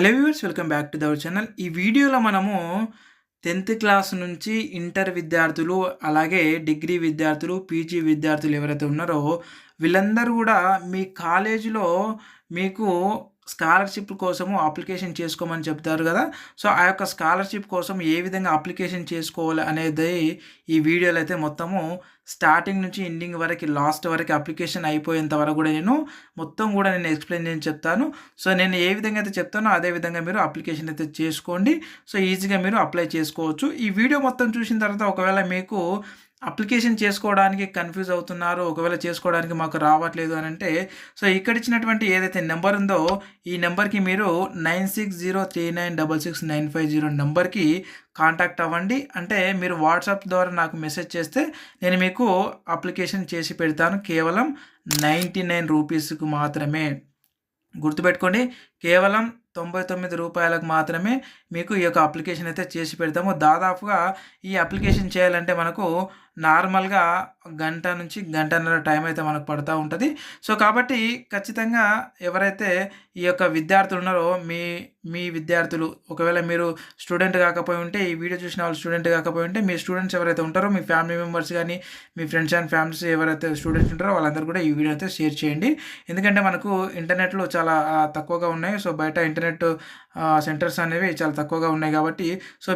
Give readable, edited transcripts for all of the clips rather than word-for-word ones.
Hello viewers, welcome back to our channel. ఈ వీడియోలో మనము 10th క్లాస్ నుంచి ఇంటర్ విద్యార్థులు, అలాగే డిగ్రీ విద్యార్థులు, పీజీ విద్యార్థులు ఎవరైతే ఉన్నారో వీళ్ళందరూ కూడా మీ కాలేజీలో మీకు స్కాలర్‌షిప్ కోసము అప్లికేషన్ చేసుకోమని చెప్తారు కదా! సో, ఆ యొక్క స్కాలర్‌షిప్ కోసం ఏ విధంగా అప్లికేషన్ చేసుకోవాలి అనేది ఈ వీడియోలో అయితే మొత్తము స్టార్టింగ్ నుంచి ఎండింగ్ వరకి, లాస్ట్ వరకి అప్లికేషన్ అయిపోయేంత వరకు కూడా మొత్తం కూడా నేను ఎక్స్‌ప్లెయిన్ చేసి చెప్తాను. సో, నేను ఏ విధంగా అయితే చెప్తానో అదే విధంగా మీరు అప్లికేషన్ అయితే చేసుకోండి. సో, ఈజీగా మీరు అప్లై చేసుకోవచ్చు. ఈ వీడియో మొత్తం చూసిన తర్వాత ఒకవేళ మీకు అప్లికేషన్ చేసుకోవడానికి కన్‌ఫ్యూజ్ అవుతున్నారు, ఒకవేళ చేసుకోవడానికి మాకు రావట్లేదు అనంటే, సో, ఇక్కడ ఇచ్చినటువంటి ఏదైతే నెంబర్ ఉందో ఈ నెంబర్‌కి మీరు 9603966950 నెంబర్‌కి కాంటాక్ట్ అవ్వండి. అంటే మీరు వాట్సాప్ ద్వారా నాకు మెసేజ్ చేస్తే నేను మీకు అప్లికేషన్ చేసి పెడతాను. కేవలం 99 రూపీస్‌కి మాత్రమే. గుర్తుపెట్టుకోండి, కేవలం రూ. 99 మాత్రమే మీకు ఈ యొక్క అప్లికేషన్ అయితే చేసి పెడతాము. దాదాపుగా ఈ అప్లికేషన్ చేయాలంటే మనకు నార్మల్‌గా గంట నుంచి గంటన్నర టైం అయితే మనకు పడతా ఉంటది. సో, కాబట్టి ఖచ్చితంగా ఎవరైతే ఈ యొక్క విద్యార్థులు ఉన్నారో మీ విద్యార్థులు, ఒకవేళ మీరు స్టూడెంట్ కాకపోయి ఉంటే, ఈ వీడియో చూసిన వాళ్ళు స్టూడెంట్ కాకపోయి ఉంటే, మీ స్టూడెంట్స్ ఎవరైతే ఉంటారో మీ ఫ్యామిలీ మెంబర్స్ గానీ, మీ ఫ్రెండ్స్ అండ్ ఫ్యామిలీస్ ఎవరైతే స్టూడెంట్స్ ఉంటారో వాళ్ళందరూ కూడా ఈ వీడియో అయితే షేర్ చేయండి. ఎందుకంటే మనకు ఇంటర్నెట్‌లో చాలా తక్కువగా ఉన్నాయి. సో, బయట ఇంటర్నెట్ సెంటర్స్ అనేవి చాలా తక్కువగా ఉన్నాయి కాబట్టి, సో,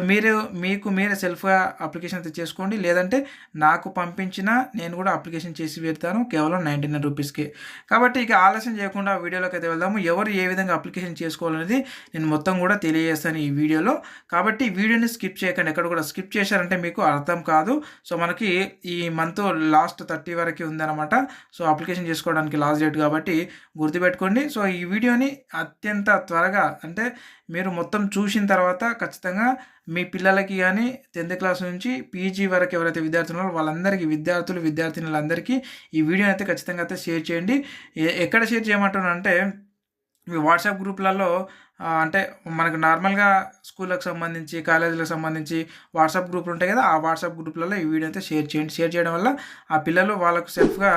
మీకు మీరే సెల్ఫ్‌గా అప్లికేషన్ అయితే చేసుకోండి. లేదంటే నాకు పంపించినా నేను కూడా అప్లికేషన్ చేసి పెడతాను కేవలం 99 రూపీస్‌కే. కాబట్టి ఇక ఆలస్యం చేయకుండా వీడియోలోకి అయితే వెళ్దాము. ఎవరు ఏ విధంగా అప్లికేషన్ చేసుకోవాలనేది నేను మొత్తం కూడా తెలియజేస్తాను ఈ వీడియోలో. కాబట్టి వీడియోని స్కిప్ చేయకండి. ఎక్కడ కూడా స్కిప్ చేశారంటే మీకు అర్థం కాదు. సో, మనకి ఈ మంత్ లాస్ట్ 30 వరకే ఉందన్నమాట. సో, అప్లికేషన్ చేసుకోవడానికి లాస్ట్ డేట్ కాబట్టి గుర్తుపెట్టుకోండి. సో, ఈ వీడియోని అత్యంత త్వరగా, అంటే మీరు మొత్తం చూసిన తర్వాత ఖచ్చితంగా మీ పిల్లలకి గానీ 10th క్లాస్ నుంచి పీజీ వరకు ఎవరైతే విద్యార్థులు ఉన్నారో వాళ్ళందరికీ, విద్యార్థినులందరికీ ఈ వీడియోని అయితే ఖచ్చితంగా అయితే షేర్ చేయండి. ఎక్కడ షేర్ చేయమంటున్నానంటే మీ వాట్సాప్ గ్రూప్‌లలో, అంటే మనకు నార్మల్‌గా స్కూళ్ళకి సంబంధించి, కాలేజీలకు సంబంధించి వాట్సాప్ గ్రూపులు ఉంటాయి కదా! ఆ వాట్సాప్ గ్రూప్‌లలో ఈ వీడియో అయితే షేర్ చేయండి. షేర్ చేయడం వల్ల ఆ పిల్లలు వాళ్ళకు సెల్ఫ్‌గా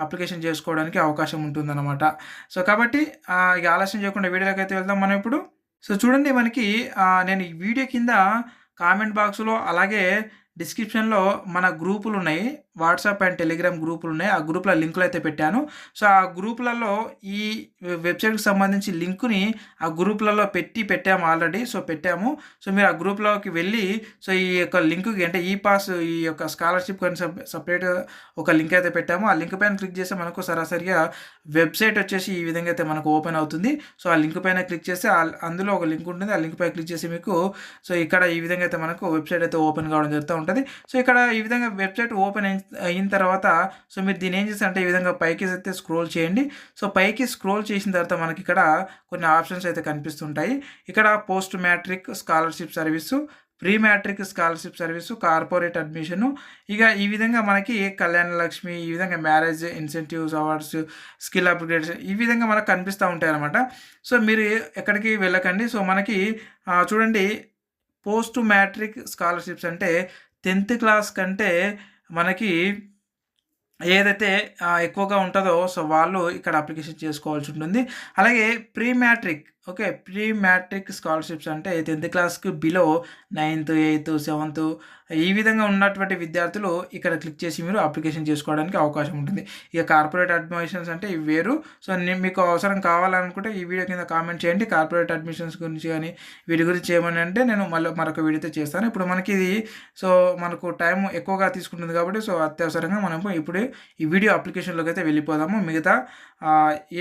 అప్లికేషన్ చేసుకోవడానికి అవకాశం ఉంటుందన్నమాట. సో, కాబట్టి ఇక ఆలస్యం చేయకుండా వీడియోలోకి అయితే వెళ్దాం మనం ఇప్పుడు. సో, చూడండి, మనకి నేను ఈ వీడియో కింద కామెంట్ బాక్స్‌లో, అలాగే డిస్క్రిప్షన్‌లో మన గ్రూపులున్నాయి. వాట్సాప్ అండ్ టెలిగ్రామ్ గ్రూపులున్నాయి. ఆ గ్రూప్‌ల లింకులయితే పెట్టాను. సో, ఆ గ్రూపులలో ఈ వెబ్‌సైట్‌కి సంబంధించి లింకుని ఆ గ్రూప్‌లలో పెట్టాము ఆల్రెడీ. సో, పెట్టాము. సో, మీరు ఆ గ్రూప్‌లోకి వెళ్ళి, సో, ఈ యొక్క లింక్‌కి, అంటే ఈ పాస్, ఈ యొక్క స్కాలర్‌షిప్ అని సెపరేట్‌గా ఒక లింక్ అయితే పెట్టాము. ఆ లింక్ పైన క్లిక్ చేస్తే మనకు సరాసరిగా వెబ్‌సైట్ వచ్చేసి ఈ విధంగా అయితే మనకు ఓపెన్ అవుతుంది. సో, ఆ లింక్ పైన క్లిక్ చేస్తే అందులో ఒక లింక్ ఉంటుంది. ఆ లింక్ పైన క్లిక్ చేసి మీకు, సో, ఇక్కడ ఈ విధంగా అయితే మనకు వెబ్‌సైట్ అయితే ఓపెన్ కావడం జరుగుతూ ఉంటది. సో, ఇక్కడ ఈ విధంగా వెబ్‌సైట్ ఓపెన్ అయిన తర్వాత, సో, మీరు దీన్ని ఏం చేస్తారంటే ఈ విధంగా పైకి అయితే స్క్రోల్ చేయండి. సో, పైకి స్క్రోల్ చేసిన తర్వాత మనకి ఇక్కడ కొన్ని ఆప్షన్స్ అయితే కనిపిస్తుంటాయి. ఇక్కడ post matric scholarship service, pre matric scholarship service, corporate admission, ఇక ఈ విధంగా మనకి కళ్యాణ లక్ష్మి, ఈ విధంగా marriage incentives, awards, skill upgradation, ఈ విధంగా మనకు కనిపిస్తూ ఉంటాయన్నమాట. సో, మీరు ఎక్కడికి వెళ్ళకండి. సో, మనకి చూడండి, పోస్ట్ మ్యాట్రిక్ స్కాలర్‌షిప్స్ అంటే 10th క్లాస్ కంటే మనకి ఏదైతే ఎక్కువగా ఉంటదో, సో, వాళ్ళు ఇక్కడ అప్లికేషన్ చేసుకోవాల్సి ఉంటుంది. అలాగే pre matric, okay, pre matric scholarships అంటే 10th క్లాస్‌కి బిలో 9థ్, 8థ్, 7థ్ ఈ విధంగా ఉన్నటువంటి విద్యార్థులు ఇక్కడ క్లిక్ చేసి మీరు అప్లికేషన్ చేసుకోవడానికి అవకాశం ఉంటుంది. ఇక కార్పొరేట్ అడ్మిషన్స్ అంటే ఇవి వేరు. సో, మీకు అవసరం కావాలనుకుంటే ఈ వీడియో కింద కామెంట్ చేయండి. కార్పొరేట్ అడ్మిషన్స్ గురించి కానీ వీటి గురించి ఏమని అంటే నేను మరొక వీడియోతో చేస్తాను. ఇప్పుడు మనకి ఇది, సో, మనకు టైం ఎక్కువగా తీసుకుంటుంది కాబట్టి, సో, అత్యవసరంగా మనము ఇప్పుడు ఈ వీడియో అప్లికేషన్‌లోకి అయితే వెళ్ళిపోదాము. మిగతా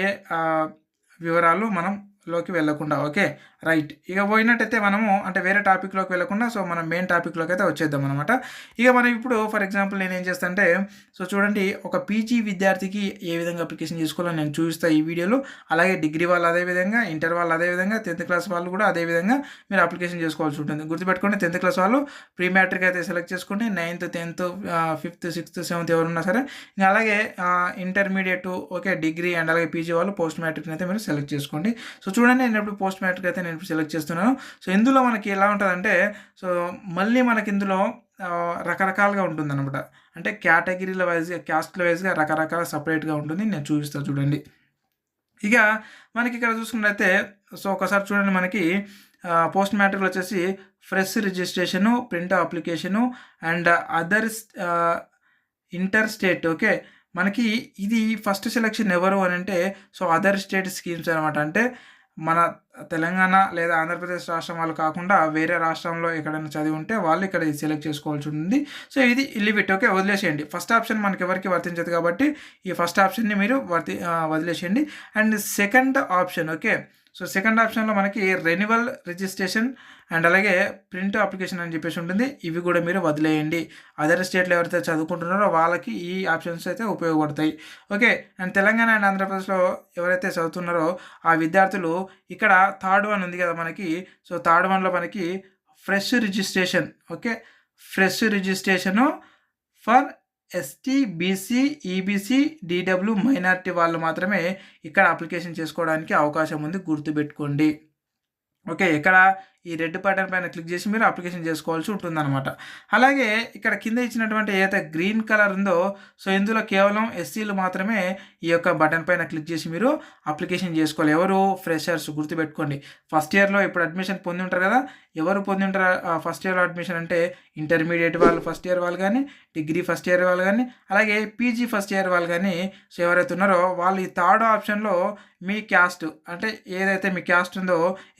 ఏ వివరాలు లోకి వెళ్ళకుండా. Okay, right. ఇక పోయినట్టయితే మనము, అంటే వేరే టాపిక్‌లోకి వెళ్ళకుండా, సో, మనం మెయిన్ టాపిక్‌లోకి అయితే వచ్చేద్దాం అనమాట. ఇక మనం ఇప్పుడు ఫర్ ఎగ్జాంపుల్ నేనేం చేస్తానంటే, సో, చూడండి, ఒక పీజీ విద్యార్థికి ఏ విధంగా అప్లికేషన్ చేసుకోవాలో నేను చూపిస్తా ఈ వీడియోలో. అలాగే డిగ్రీ వాళ్ళు అదే విధంగా, ఇంటర్ వాళ్ళు అదే విధంగా, 10th క్లాస్ వాళ్ళు కూడా అదే విధంగా మీరు అప్లికేషన్ చేసుకోవాల్సి ఉంటుంది. గుర్తుపెట్టుకోండి, 10th క్లాస్ వాళ్ళు ప్రీ మ్యాట్రిక్ అయితే సెలెక్ట్ చేసుకోండి. 9th, 10th, 5th, 6th, 7th ఎవరున్నా సరే. ఇంకా అలాగే ఇంటర్మీడియేట్, ఓకే, డిగ్రీ అండ్ అలాగే పీజీ వాళ్ళు పోస్ట్ మ్యాట్రిక్‌ని అయితే మీరు సెలెక్ట్ చేసుకోండి. సో, చూడండి, నేను ఇప్పుడు పోస్ట్ మ్యాట్రిక్ అయితే నేను సెలెక్ట్ చేస్తున్నాను. సో, ఇందులో మనకి ఎలా ఉంటుందంటే, సో, మళ్ళీ మనకి ఇందులో రకరకాలుగా ఉంటుందన్నమాట. అంటే కేటగిరీల వైజ్‌గా, క్యాస్ట్‌ల వైజ్‌గా రకరకాల సెపరేట్‌గా ఉంటుంది. నేను చూపిస్తాను చూడండి. ఇక మనకి ఇక్కడ చూసుకున్నట్లయితే సో ఒకసారి చూడండి, మనకి పోస్ట్ మ్యాట్రిక్లో వచ్చేసి fresh registration, print application and others inter state. Okay, మనకి ఇది ఫస్ట్ సెలెక్షన్ ఎవరు అని అంటే సో అదర్ స్టేట్ స్కీమ్స్ అనమాట. అంటే మన తెలంగాణ లేదా ఆంధ్రప్రదేశ్ రాష్ట్రం వాళ్ళు కాకుండా వేరే రాష్ట్రంలో ఎక్కడైనా చదివి ఉంటే వాళ్ళు ఇక్కడ సెలెక్ట్ చేసుకోవాల్సి ఉంటుంది. సో ఇది లిమిట్. ఓకే, వదిలేసేయండి. ఫస్ట్ ఆప్షన్ మనకి ఎవరికి వర్తించదు కాబట్టి ఈ ఫస్ట్ ఆప్షన్ని మీరు వదిలేసేయండి. And second option, okay, so second ఆప్షన్లో మనకి రెన్యువల్ రిజిస్ట్రేషన్ అండ్ అలాగే ప్రింట్ అప్లికేషన్ అని చెప్పేసి ఉంటుంది. ఇవి కూడా మీరు వదిలేయండి. అదర్ స్టేట్లో ఎవరైతే చదువుకుంటున్నారో వాళ్ళకి ఈ ఆప్షన్స్ అయితే ఉపయోగపడతాయి. ఓకే, అండ్ తెలంగాణ అండ్ ఆంధ్రప్రదేశ్లో ఎవరైతే చదువుతున్నారో ఆ విద్యార్థులు ఇక్కడ థర్డ్ వన్ ఉంది కదా మనకి, సో థర్డ్ వన్లో మనకి fresh registration. Okay, fresh registration for ST, BC, EBC, DW minority వాళ్ళు మాత్రమే ఇక్కడ అప్లికేషన్ చేసుకోవడానికి అవకాశం ఉంది, గుర్తుపెట్టుకోండి. ఓకే, ఇక్కడ ఈ రెడ్ బటన్ పైన క్లిక్ చేసి మీరు అప్లికేషన్ చేసుకోవాల్సి ఉంటుందన్నమాట. అలాగే ఇక్కడ కింద ఇచ్చినటువంటి ఏదైతే గ్రీన్ కలర్ ఉందో సో ఇందులో కేవలం ఎస్సీలు మాత్రమే ఈ యొక్క బటన్ పైన క్లిక్ చేసి మీరు అప్లికేషన్ చేసుకోవాలి. ఎవరు? ఫ్రెషర్స్, గుర్తుపెట్టుకోండి. ఫస్ట్ ఇయర్లో ఇప్పుడు అడ్మిషన్ పొంది ఉంటారు కదా, ఎవరు పొంది ఉంటారు ఫస్ట్ ఇయర్లో అడ్మిషన్ అంటే ఇంటర్మీడియట్ వాళ్ళు ఫస్ట్ ఇయర్ వాళ్ళు కానీ, డిగ్రీ ఫస్ట్ ఇయర్ వాళ్ళు కానీ, అలాగే పీజీ ఫస్ట్ ఇయర్ వాళ్ళు కానీ. సో ఎవరైతే ఉన్నారో వాళ్ళు ఈ థర్డ్ ఆప్షన్లో మీ క్యాస్ట్ అంటే ఏదైతే మీ క్యాస్ట్ ఉందో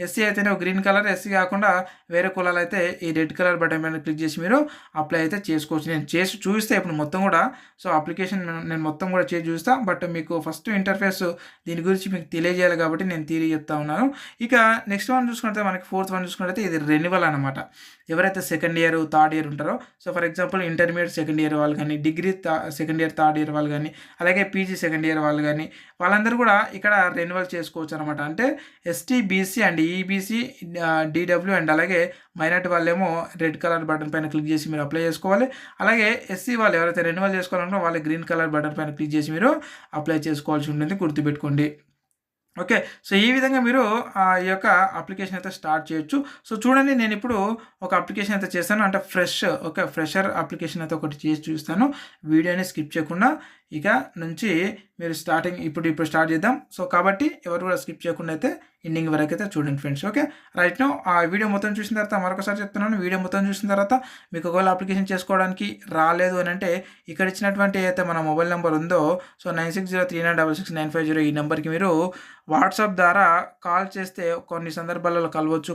ఎస్సీ అయితేనే గ్రీన్ కలర్, ఎస్సీ కాకుండా వేరే కులాలు అయితే ఈ రెడ్ కలర్ బటన్ పైన క్లిక్ చేసి మీరు అప్లై అయితే చేసుకోవచ్చు. నేను చేసి చూపిస్తే ఇప్పుడు మొత్తం కూడా సో అప్లికేషన్ నేను మొత్తం కూడా చేసి చూస్తాను. బట్ మీకు ఫస్ట్ ఇంటర్ఫేస్ దీని గురించి మీకు తెలియజేయాలి కాబట్టి నేను థియరీ చెప్తా ఉన్నాను. ఇక నెక్స్ట్ వన్ చూసుకుంటే మనకి ఫోర్త్ వన్ చూసుకుంటే ఇది రెన్యువల్ అనమాట. ఎవరైతే సెకండ్ ఇయర్, థర్డ్ ఇయర్ ఉంటారో so for example intermediate second year వాళ్ళు కానీ, degree second year, third year వాళ్ళు కానీ, అలాగే పీజీ సెకండ్ ఇయర్ వాళ్ళు కానీ, వాళ్ళందరూ కూడా ఇక్కడ రెన్యువల్ చేసుకోవచ్చు అనమాట. అంటే ST, BC and EBC, DW and అలాగే మైనార్టీ వాళ్ళేమో రెడ్ కలర్ బటన్ పైన క్లిక్ చేసి మీరు అప్లై చేసుకోవాలి. అలాగే ఎస్సీ వాళ్ళు ఎవరైతే రెన్యువల్ చేసుకోవాలంటే వాళ్ళు గ్రీన్ కలర్ బటన్ పైన క్లిక్ చేసి మీరు అప్లై చేసుకోవాల్సి ఉంటుంది, గుర్తుపెట్టుకోండి. ఓకే, సో ఈ విధంగా మీరు ఈ యొక్క అప్లికేషన్ అయితే స్టార్ట్ చేయొచ్చు. సో చూడండి, నేను ఇప్పుడు ఒక అప్లికేషన్ అయితే చేస్తాను, అంటే ఫ్రెషర్ అప్లికేషన్ అయితే ఒకటి చేసి చూస్తాను. వీడియోని స్కిప్ చేయకుండా ఇక నుంచి మీరు ఇప్పుడు స్టార్ట్ చేద్దాం. సో కాబట్టి ఎవరు కూడా స్కిప్ చేయకుండా అయితే ఎండింగ్ వరకు అయితే చూడండి ఫ్రెండ్స్. ఓకే, రైట్ నో ఆ వీడియో మొత్తం చూసిన తర్వాత మరొకసారి చెప్తున్నాను, వీడియో మొత్తం చూసిన తర్వాత మీకు ఒకవేళ అప్లికేషన్ చేసుకోవడానికి రాలేదు అని అంటే ఇక్కడ ఇచ్చినటువంటి అయితే మన మొబైల్ నెంబర్ ఉందో సో 9603966950 ఈ నెంబర్కి మీరు వాట్సాప్ ద్వారా కాల్ చేస్తే కొన్ని సందర్భాలలో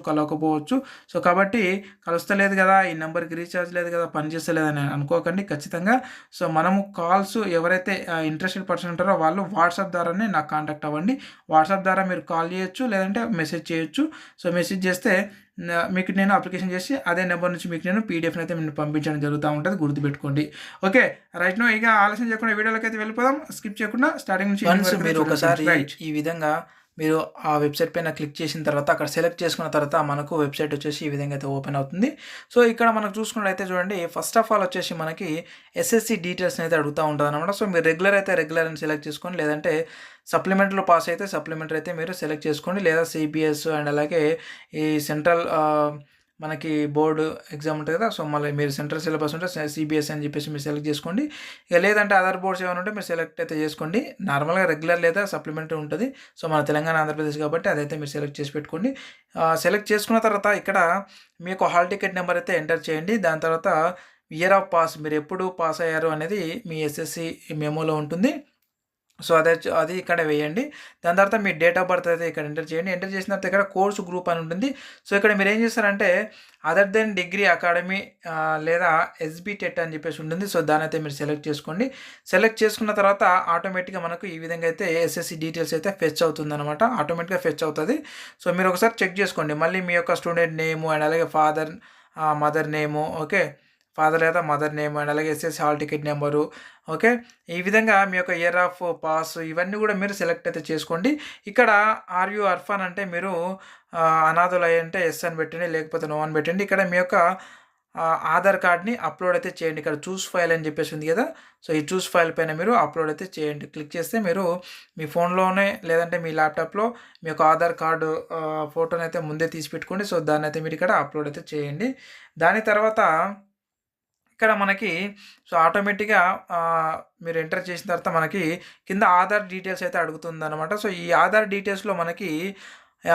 కలవకపోవచ్చు. సో కాబట్టి కలుస్తలేదు కదా, ఈ నెంబర్కి రీఛార్జ్ లేదు కదా, పనిచేస్తలేదని అనుకోకండి. ఖచ్చితంగా సో మనము కాల్స్ ఎవరైతే ఇంట్రెస్టెడ్ పర్సన్ ఉంటారో వాళ్ళు వాట్సాప్ ద్వారానే నాకు కాంటాక్ట్ అవ్వండి. వాట్సాప్ ద్వారా మీరు కాల్ చేయొచ్చు, లేదంటే మెసేజ్ చేయొచ్చు. సో మెసేజ్ చేస్తే మీకు నేను అప్లికేషన్ చేసి అదే నెంబర్ నుంచి మీకు నేను పీడిఎఫ్ని అయితే మీకు పంపించడం జరుగుతూ ఉంటుంది, గుర్తుపెట్టుకోండి. ఓకే, రైట్ నో ఇక ఆలస్యం చేయకుండా వీడియోలోకి అయితే వెళ్ళిపోదాం, స్కిప్ చేయకుండా స్టార్టింగ్ నుంచి. మీరు ఒకసారి ఈ విధంగా మీరు ఆ వెబ్సైట్ పైన క్లిక్ చేసిన తర్వాత అక్కడ సెలెక్ట్ చేసుకున్న తర్వాత మనకు వెబ్సైట్ వచ్చేసి ఈ విధంగా అయితే ఓపెన్ అవుతుంది. సో ఇక్కడ మనకు చూసుకున్నట్లయితే చూడండి, ఫస్ట్ ఆఫ్ ఆల్ వచ్చేసి మనకి ఎస్ఎస్సి డీటెయిల్స్ అయితే అడుగుతూ ఉంటుంది అనమాట. సో మీరు రెగ్యులర్ అని సెలెక్ట్ చేసుకోండి, లేదంటే సప్లిమెంటరీలో పాస్ అయితే సప్లిమెంటరీ అయితే మీరు సెలెక్ట్ చేసుకోండి, లేదా సిబిఎస్ అండ్ అలాగే ఈ సెంట్రల్ మనకి బోర్డు ఎగ్జామ్ ఉంటుంది కదా, సో మళ్ళీ మీరు సెంట్రల్ సిలబస్ ఉంటే సిబిఎస్ అని చెప్పేసి మీరు సెలెక్ట్ చేసుకోండి. ఇక లేదంటే అదర్ బోర్డ్స్ ఏమైనా ఉంటే మీరు సెలెక్ట్ అయితే చేసుకోండి. నార్మల్గా రెగ్యులర్ లేదా సప్లిమెంటరీ ఉంటుంది. సో మన తెలంగాణ ఆంధ్రప్రదేశ్ కాబట్టి అదైతే మీరు సెలెక్ట్ చేసి పెట్టుకోండి. సెలెక్ట్ చేసుకున్న తర్వాత ఇక్కడ మీకు హాల్ టికెట్ నెంబర్ అయితే ఎంటర్ చేయండి. దాని తర్వాత ఇయర్ ఆఫ్ పాస్, మీరు ఎప్పుడు పాస్ అయ్యారు అనేది మీ ఎస్ఎస్సి మెమోలో ఉంటుంది. సో అది ఇక్కడ వేయండి. దాని తర్వాత మీ డేట్ ఆఫ్ బర్త్ అయితే ఇక్కడ ఎంటర్ చేయండి. ఎంటర్ చేసిన తర్వాత ఇక్కడ కోర్సు గ్రూప్ అని ఉంటుంది. సో ఇక్కడ మీరు ఏం చేస్తారంటే అదర్ దెన్ డిగ్రీ అకాడమీ లేదా ఎస్బీ టెట్ అని చెప్పేసి ఉంటుంది. సో దాని అయితే మీరు సెలెక్ట్ చేసుకోండి. సెలెక్ట్ చేసుకున్న తర్వాత ఆటోమేటిక్గా మనకు ఈ విధంగా అయితే ఎస్ఎస్సి డీటెయిల్స్ అయితే ఫెచ్ అవుతుంది అనమాట. ఆటోమేటిక్గా ఫెచ్ అవుతుంది. సో మీరు ఒకసారి చెక్ చేసుకోండి. మళ్ళీ మీ యొక్క స్టూడెంట్ నేము అండ్ అలాగే మదర్ నేము, ఓకే, ఫాదర్ లేదా మదర్ నేమ్ అండ్ అలాగే SSC hall ticket number, okay, ఈ విధంగా మీ యొక్క ఇయర్ ఆఫ్ పాస్ ఇవన్నీ కూడా మీరు సెలెక్ట్ అయితే చేసుకోండి. ఇక్కడ ఆర్ యూ అర్ఫన్ అంటే మీరు అనాథులు అయ్యి అంటే ఎస్ అని పెట్టండి, లేకపోతే నో అని పెట్టండి. ఇక్కడ మీ యొక్క ఆధార్ కార్డ్ని అప్లోడ్ అయితే చేయండి. ఇక్కడ చూస్ ఫైల్ అని చెప్పేసి ఉంది కదా, సో ఈ చూస్ ఫైల్ పైన మీరు అప్లోడ్ అయితే చేయండి. క్లిక్ చేస్తే మీరు మీ ఫోన్లోనే లేదంటే మీ ల్యాప్టాప్లో మీ యొక్క ఆధార్ కార్డు ఫోటోని అయితే ముందే తీసి పెట్టుకోండి. సో దాన్ని అయితే మీరు ఇక్కడ అప్లోడ్ అయితే చేయండి. దాని తర్వాత ఇక్కడ మనకి సో ఆటోమేటిక్‌గా మీరు ఎంటర్ చేసిన తర్వాత మనకి కింద ఆధార్ డీటెయిల్స్ అయితే అడుగుతుందనమాట. సో ఈ ఆధార్ డీటెయిల్స్‌లో మనకి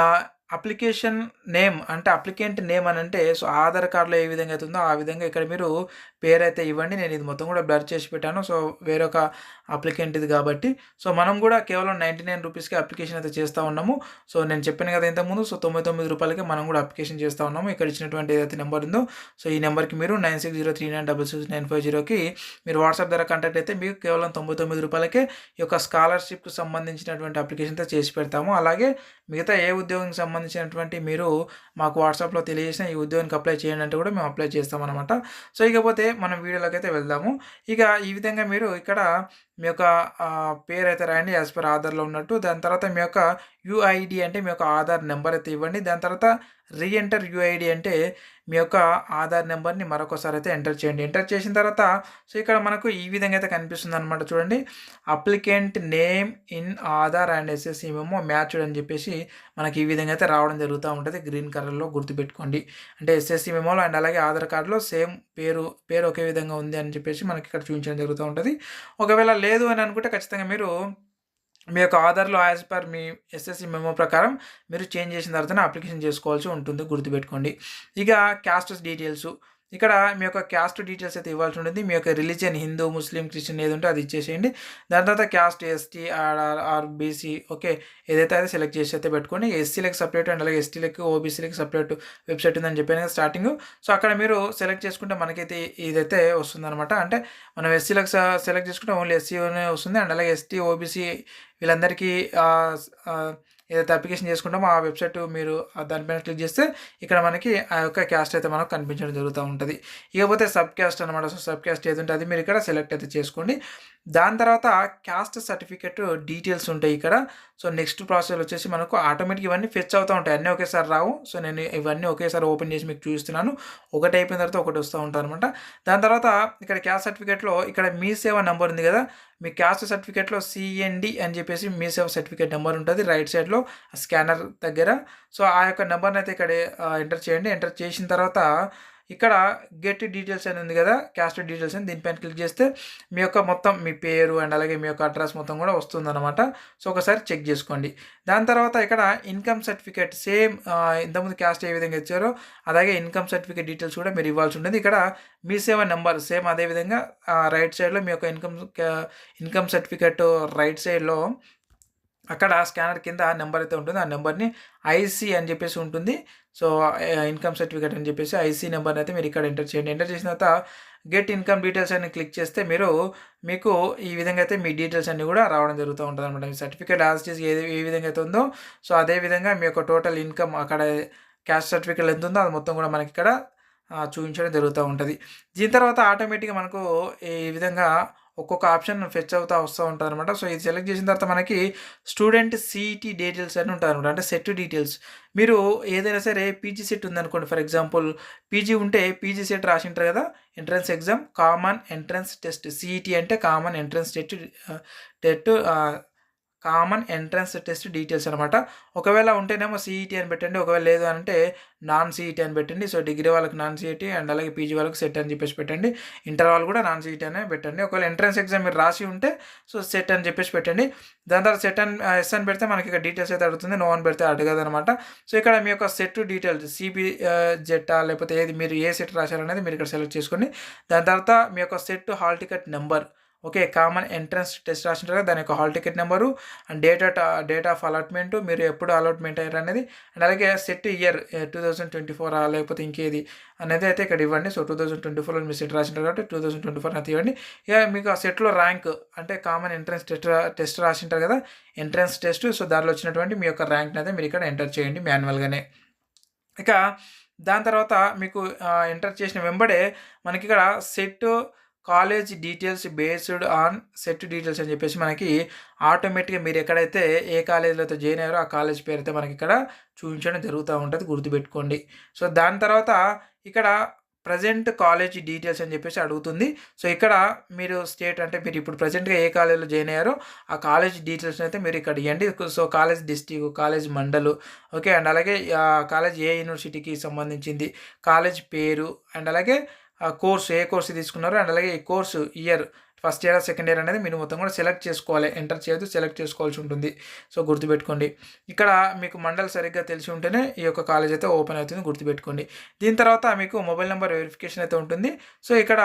ఆహ్, అప్లికేషన్ నేమ్ అంటే అప్లికెంట్ నేమ్ అనంటే సో ఆధార్ కార్డ్‌లో ఏ విధంగా అయితే ఉందో ఆ విధంగా ఇక్కడ మీరు పేరైతే ఇవ్వండి. నేను ఇది మొత్తం కూడా బ్లర్ చేసి పెట్టాను. సో వేరొక అప్లికెంట్ ఇది కాబట్టి. సో మనం కూడా కేవలం ₹99కి అప్లికేషన్ అయితే చేస్తా ఉన్నాము. సో నేను చెప్పాను కదా ఇంతకుముందు. సో ₹99కే మనం కూడా అప్లికేషన్ చేస్తా ఉన్నాము. ఇక్కడ ఇచ్చినటువంటి ఏదైతే నెంబర్ ఉందో సో ఈ నెంబర్‌కి మీరు 9603966950కి మీరు వాట్సాప్ ద్వారా కాంటాక్ట్ అయితే మీకు కేవలం ₹99కే ఈ యొక్క స్కాలర్‌షిప్‌కి సంబంధించినటువంటి అప్లికేషన్ అయితే చేసి పెడతాము. అలాగే మిగతా ఏ ఉద్యోగానికి సంబంధించినటువంటి మీరు మాకు వాట్సాప్‌లో తెలియజేసిన ఈ ఉద్యోగానికి అప్లై చేయండి అంటే కూడా మేము అప్లై చేస్తామనమాట. సో ఇకపోతే మనం వీడియోలోకైతే వెళ్దాము. ఇక ఈ విధంగా మీరు ఇక్కడ మీ యొక్క పేరైతే రాయండి యాజ్ పర్ ఆధార్‌లో ఉన్నట్టు. దాని తర్వాత మీ యొక్క యూఐడీ అంటే మీ యొక్క ఆధార్ నెంబర్ అయితే ఇవ్వండి. దాని తర్వాత రీఎంటర్ యూఐడీ అంటే మీ యొక్క ఆధార్ నెంబర్‌ని మరొకసారి అయితే ఎంటర్ చేయండి. ఎంటర్ చేసిన తర్వాత సో ఇక్కడ మనకు ఈ విధంగా అయితే కనిపిస్తుందనమాట చూడండి. Applicant name in Aadhaar and SSC memo matched అని చెప్పేసి మనకి ఈ విధంగా అయితే రావడం జరుగుతూ ఉంటది. గ్రీన్ కలర్‌లో గుర్తుపెట్టుకోండి. అంటే ఎస్ఎస్‌సి మెమోలో అండ్ అలాగే ఆధార్ కార్డ్‌లో సేమ్ పేరు ఒకే విధంగా ఉంది అని చెప్పేసి మనకి ఇక్కడ చూపించడం జరుగుతూ ఉంటది. ఒకవేళ లేదు అని అనుకుంటే ఖచ్చితంగా మీరు మీ యొక్క ఆధార్‌లో యాజ్ పర్ మీ ఎస్ఎస్‌సి మెమో ప్రకారం మీరు చేంజ్ చేసిన తర్వాతనే అప్లికేషన్ చేసుకోవాల్సి ఉంటుంది. గుర్తుపెట్టుకోండి. ఇక క్యాస్ట్ డీటెయిల్స్ ఇక్కడ మీ యొక్క క్యాస్ట్ డీటెయిల్స్ అయితే ఇవ్వాల్సి ఉంటుంది. మీ యొక్క రిలీజియన్ హిందూ, ముస్లిం, క్రిస్టియన్ ఏది ఉంటే అది ఇచ్చేసేయండి. దాని తర్వాత caste ST or BC okay. ఏదైతే అది సెలెక్ట్ చేసి అయితే పెట్టుకోండి. ఎస్సీలకి సపరేట్ అండ్ అలాగే ఎస్టీలకి, ఓబీసీలకి సపరేట్ వెబ్సైట్ ఉందని చెప్పాను కదా స్టార్టింగ్. సో అక్కడ మీరు సెలెక్ట్ చేసుకుంటే మనకైతే ఇదైతే వస్తుందనమాట. అంటే మనం ఎస్సీలకు సెలెక్ట్ చేసుకుంటే ఓన్లీ ఎస్సీనే వస్తుంది. అండ్ అలాగే ఎస్టీ, ఓబీసీ వీళ్ళందరికీ ఏదైతే అప్లికేషన్ చేసుకుంటామో ఆ వెబ్సైట్ మీరు దానిపైన క్లిక్ చేస్తే ఇక్కడ మనకి ఆ యొక్క క్యాస్ట్ అయితే మనకు కనిపించడం జరుగుతూ ఉంటుంది. ఇకపోతే సబ్ క్యాస్ట్ అనమాట. సో సబ్ క్యాస్ట్ ఏది ఉంటే అది మీరు ఇక్కడ సెలెక్ట్ అయితే చేసుకోండి. దాని తర్వాత క్యాస్ట్ సర్టిఫికేట్ డీటెయిల్స్ ఉంటాయి ఇక్కడ. సో నెక్స్ట్ ప్రాసెస్ వచ్చేసి మనకు ఆటోమేటిక్ ఇవన్నీ ఫెచ్ అవుతూ ఉంటాయి. అన్నీ ఒకేసారి రావు. సో నేను ఇవన్నీ ఒకేసారి ఓపెన్ చేసి మీకు చూపిస్తున్నాను. ఒకటి అయిపోయిన తర్వాత ఒకటి వస్తూ ఉంటాయి అనమాట. దాని తర్వాత ఇక్కడ క్యాస్ట్ సర్టిఫికేట్లో ఇక్కడ మీ సేవ నెంబర్ ఉంది కదా. మీ క్యాస్ట్ సర్టిఫికేట్లో సిఎన్డి అని చెప్పేసి మీ సేవ సర్టిఫికేట్ నెంబర్ ఉంటుంది రైట్ సైడ్లో స్కానర్ దగ్గర. సో ఆ యొక్క నెంబర్ని అయితే ఇక్కడ ఎంటర్ చేయండి. ఎంటర్ చేసిన తర్వాత ఇక్కడ గెట్ డీటెయిల్స్ అని ఉంది కదా క్యాస్ట్ డీటెయిల్స్ అని దీనిపైన క్లిక్ చేస్తే మీ యొక్క మొత్తం మీ పేరు అండ్ అలాగే మీ యొక్క అడ్రస్ మొత్తం కూడా వస్తుందన్నమాట. సో ఒకసారి చెక్ చేసుకోండి. దాని తర్వాత ఇక్కడ ఇన్కమ్ సర్టిఫికేట్ సేమ్ ఇంతకుముందు క్యాస్ట్ ఏ విధంగా ఇచ్చారో అలాగే ఇన్కమ్ సర్టిఫికేట్ డీటెయిల్స్ కూడా మీరు ఇవ్వాల్సి ఉంటుంది. ఇక్కడ మీ సేవ నెంబర్ సేమ్ అదేవిధంగా రైట్ సైడ్లో మీ యొక్క ఇన్కమ్ సర్టిఫికేట్ రైట్ సైడ్లో అక్కడ స్కానర్ కింద నెంబర్ అయితే ఉంటుంది. ఆ నెంబర్ని ఐసీ అని చెప్పేసి ఉంటుంది. సో ఇన్కమ్ సర్టిఫికేట్ అని చెప్పేసి ఐసీ నెంబర్ని అయితే మీరు ఇక్కడ ఎంటర్ చేయండి. ఎంటర్ చేసిన తర్వాత గెట్ ఇన్కమ్ డీటెయిల్స్ అని క్లిక్ చేస్తే మీకు ఈ విధంగా అయితే మీ డీటెయిల్స్ అన్నీ కూడా రావడం జరుగుతూ ఉంటుంది అనమాట. మీ సర్టిఫికేట్ యాజ్ ఇట్ ఈజ్ ఏ విధంగా అయితే ఉందో సో అదే విధంగా మీ యొక్క టోటల్ ఇన్కమ్ అక్కడ క్యాస్ట్ సర్టిఫికేట్ ఎంత ఉందో అది మొత్తం కూడా మనకి ఇక్కడ చూపించడం జరుగుతూ ఉంటుంది. దీని తర్వాత ఆటోమేటిక్గా మనకు ఈ విధంగా ఒక్కొక్క ఆప్షన్ ఫెచ్ అవుతూ వస్తూ ఉంటుంది అనమాట. సో ఇది సెలెక్ట్ చేసిన తర్వాత మనకి స్టూడెంట్ సిఈటీ డీటెయిల్స్ అని ఉంటాయి అనమాట. అంటే సెట్ డీటెయిల్స్ మీరు ఏదైనా సరే పీజీ సెట్ ఉందనుకోండి. ఫర్ ఎగ్జాంపుల్ పీజీ ఉంటే పీజీ సెట్ రాసింటారు కదా entrance exam common entrance test CET అంటే కామన్ ఎంట్రన్స్ టెట్ కామన్ ఎంట్రన్స్ టెస్ట్ డీటెయిల్స్ అనమాట. ఒకవేళ ఉంటేనేమో సిఈటీ అని పెట్టండి. ఒకవేళ లేదు అంటే నాన్ సిఈటీ అని పెట్టండి. సో డిగ్రీ వాళ్ళకి నాన్ సిఈటీ అండ్ అలాగే పీజీ వాళ్ళకి సెట్ అని చెప్పేసి పెట్టండి. ఇంటర్ వాళ్ళు కూడా నాన్ సిఈటీ అనే పెట్టండి. ఒకవేళ ఎంట్రన్స్ ఎగ్జామ్ మీరు రాసి ఉంటే సో సెట్ అని చెప్పేసి పెట్టండి. దాని తర్వాత సెట్ అని ఎస్ అని పెడితే మనకి ఇక్కడ డీటెయిల్స్ అయితే అడుగుతుంది. నో అని పెడితే అడగదు అనమాట. సో ఇక్కడ మీ యొక్క సెట్ డీటెయిల్స్ సిబి జెట్టా లేకపోతే ఏది మీరు ఏ సెట్ రాశారనేది మీరు ఇక్కడ సెలెక్ట్ చేసుకోండి. దాని తర్వాత మీ యొక్క CET hall ticket number okay. Common entrance test రాసింటారు కదా దాని యొక్క hall ticket number and date of allotment మీరు ఎప్పుడు అలాట్మెంట్ అయ్యారు అనేది అండ్ అలాగే సెట్ ఇయర్ 2024 లేకపోతే ఇంకేది అనేది అయితే ఇక్కడ ఇవ్వండి. సో 2024లో మీరు సెట్ రాసింటారు కాబట్టి 2024 అయితే ఇవ్వండి. ఇక మీకు ఆ సెట్లో ర్యాంక్ అంటే కామన్ ఎంట్రన్స్ టెస్ట్ రాసింటారు కదా ఎంట్రన్స్ టెస్ట్. సో దానిలో వచ్చినటువంటి మీ యొక్క ర్యాంక్ని అయితే మీరు ఇక్కడ ఎంటర్ చేయండి మాన్యువల్గానే. ఇక దాని తర్వాత మీకు ఎంటర్ చేసిన వెంబడే మనకి ఇక్కడ set college details based on set details అని చెప్పేసి మనకి ఆటోమేటిక్గా మీరు ఎక్కడైతే ఏ కాలేజీలో అయితే జాయిన్ అయ్యారో ఆ కాలేజ్ పేరు అయితే మనకి ఇక్కడ చూపించడం జరుగుతూ ఉంటుంది. గుర్తుపెట్టుకోండి. సో దాని తర్వాత ఇక్కడ ప్రజెంట్ కాలేజ్ డీటెయిల్స్ అని చెప్పేసి అడుగుతుంది. సో ఇక్కడ మీరు స్టేట్ అంటే మీరు ఇప్పుడు ప్రజెంట్గా ఏ కాలేజీలో జాయిన్ అయ్యారో ఆ కాలేజ్ డీటెయిల్స్ అయితే మీరు ఇక్కడ ఇవ్వండి. So college district college mandal okay and అలాగే కాలేజ్ ఏ యూనివర్సిటీకి సంబంధించింది కాలేజ్ పేరు అండ్ అలాగే కోర్సు ఏ కోర్సు తీసుకున్నారో అండ్ అలాగే ఈ course year first year second year అనేది మీరు మొత్తం కూడా సెలెక్ట్ చేసుకోవాలి. ఎంటర్ చేయొద్దు, సెలెక్ట్ చేసుకోవాల్సి ఉంటుంది. సో గుర్తుపెట్టుకోండి. ఇక్కడ మీకు మండల్ సరిగ్గా తెలిసి ఉంటేనే ఈ యొక్క కాలేజ్ అయితే ఓపెన్ అవుతుంది, గుర్తుపెట్టుకోండి. దీని తర్వాత మీకు మొబైల్ నెంబర్ వెరిఫికేషన్ అయితే ఉంటుంది. సో ఇక్కడ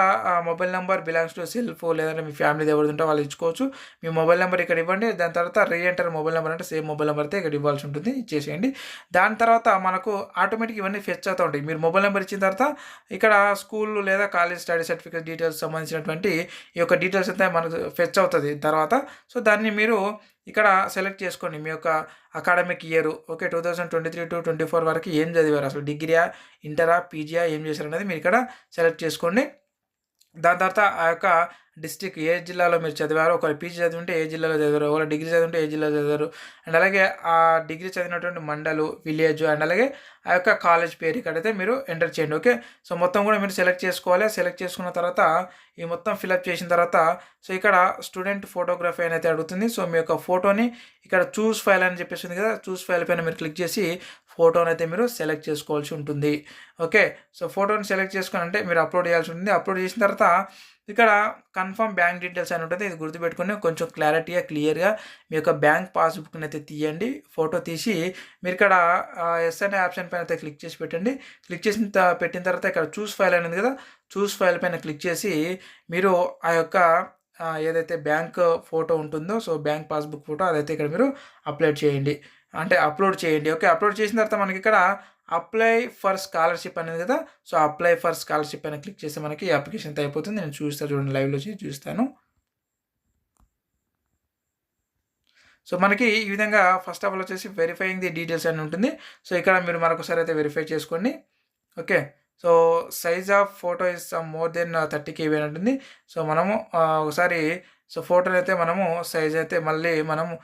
mobile number belongs to self లేదంటే మీ ఫ్యామిలీది ఎవరిది ఉంటే వాళ్ళు ఇచ్చుకోవచ్చు. మీ మొబైల్ నెంబర్ ఇక్కడ ఇవ్వండి. దాని తర్వాత రీఎంటర్ మొబైల్ నెంబర్ అంటే సేమ్ మొబైల్ నెంబర్ అయితే ఇక్కడ ఇవ్వాల్సి ఉంటుంది, ఇచ్చేసేయండి. దాని తర్వాత మనకు ఆటోమేటిక్ ఇవన్నీ ఫెచ్ అవుతూ ఉంటాయి. మీరు మొబైల్ నెంబర్ ఇచ్చిన తర్వాత ఇక్కడ స్కూల్ లేదా కాలేజ్ స్టడీ సర్టిఫికేట్ డీటెయిల్స్ సంబంధించినటువంటి ఈ యొక్క డీటెయిల్స్ అయితే మనకు ఫెచ్ అవుతుంది తర్వాత. సో దాన్ని మీరు ఇక్కడ సెలెక్ట్ చేసుకోండి. మీ యొక్క అకాడమిక్ ఇయర్ ఓకే 2023 to 24 వరకు ఏం చదివారు, అసలు డిగ్రీయా, ఇంటరా, పీజీయా, ఏం చేశారు అనేది మీరు ఇక్కడ సెలెక్ట్ చేసుకోండి. దాని తర్వాత ఆ యొక్క డిస్ట్రిక్ట్ ఏ జిల్లాలో మీరు చదివారో, ఒకవేళ పీజీ చదివింటే ఏ జిల్లాలో చదివారు, ఒకవేళ డిగ్రీ చదివింటే ఏ జిల్లాలో చదివారు, అండ్ అలాగే ఆ డిగ్రీ చదివినటువంటి మండలు, విలేజ్ అండ్ అలాగే ఆ యొక్క కాలేజ్ పేరు ఇక్కడైతే మీరు ఎంటర్ చేయండి. ఓకే, సో మొత్తం కూడా మీరు సెలెక్ట్ చేసుకోవాలి. సెలెక్ట్ చేసుకున్న తర్వాత ఈ మొత్తం ఫిల్అప్ చేసిన తర్వాత సో ఇక్కడ స్టూడెంట్ ఫోటోగ్రఫీ అనేది అడుగుతుంది. సో మీ యొక్క ఫోటోని ఇక్కడ చూస్ ఫైల్ అని చెప్పేసి ఉంది కదా, చూస్ ఫైల్ పైన మీరు క్లిక్ చేసి ఫోటోని అయితే మీరు సెలెక్ట్ చేసుకోవాల్సి ఉంటుంది. ఓకే, సో ఫోటోని సెలెక్ట్ చేసుకుని అంటే మీరు అప్లోడ్ చేయాల్సి ఉంటుంది. అప్లోడ్ చేసిన తర్వాత ఇక్కడ కన్ఫర్మ్ బ్యాంక్ డీటెయిల్స్ అని ఉంటుంది. ఇది గుర్తుపెట్టుకుని కొంచెం క్లియర్గా మీ యొక్క బ్యాంక్ పాస్బుక్ని అయితే తీయండి. ఫోటో తీసి మీరు ఇక్కడ ఎస్ అనే ఆప్షన్ పైన అయితే క్లిక్ చేసి పెట్టండి. క్లిక్ చేసిన పెట్టిన తర్వాత ఇక్కడ చూస్ ఫైల్ అనేది కదా, చూస్ ఫైల్ పైన క్లిక్ చేసి మీరు ఆ యొక్క ఏదైతే బ్యాంక్ ఫోటో ఉంటుందో సో బ్యాంక్ పాస్బుక్ ఫోటో అదైతే ఇక్కడ మీరు అప్లోడ్ చేయండి. ఓకే, అప్లోడ్ చేసిన తర్వాత మనకి ఇక్కడ అప్లై ఫర్ స్కాలర్షిప్ అనేది కదా, సో అప్లై ఫర్ స్కాలర్షిప్ అని క్లిక్ చేస్తే మనకి అప్లికేషన్ అయితే అయిపోతుంది. నేను చూస్తాను, చూడండి, లైవ్లో చూస్తాను. సో మనకి ఈ విధంగా ఫస్ట్ ఆఫ్ ఆల్ వచ్చేసి వెరిఫైయింగ్ ది డీటెయిల్స్ అని ఉంటుంది. సో ఇక్కడ మీరు మరొకసారి అయితే వెరిఫై చేసుకోండి. Okay, so size of photo is more than 30 KB అని ఉంటుంది. సో మనము ఒకసారి సో ఫోటోని అయితే మనము సైజ్ అయితే మళ్ళీ మనము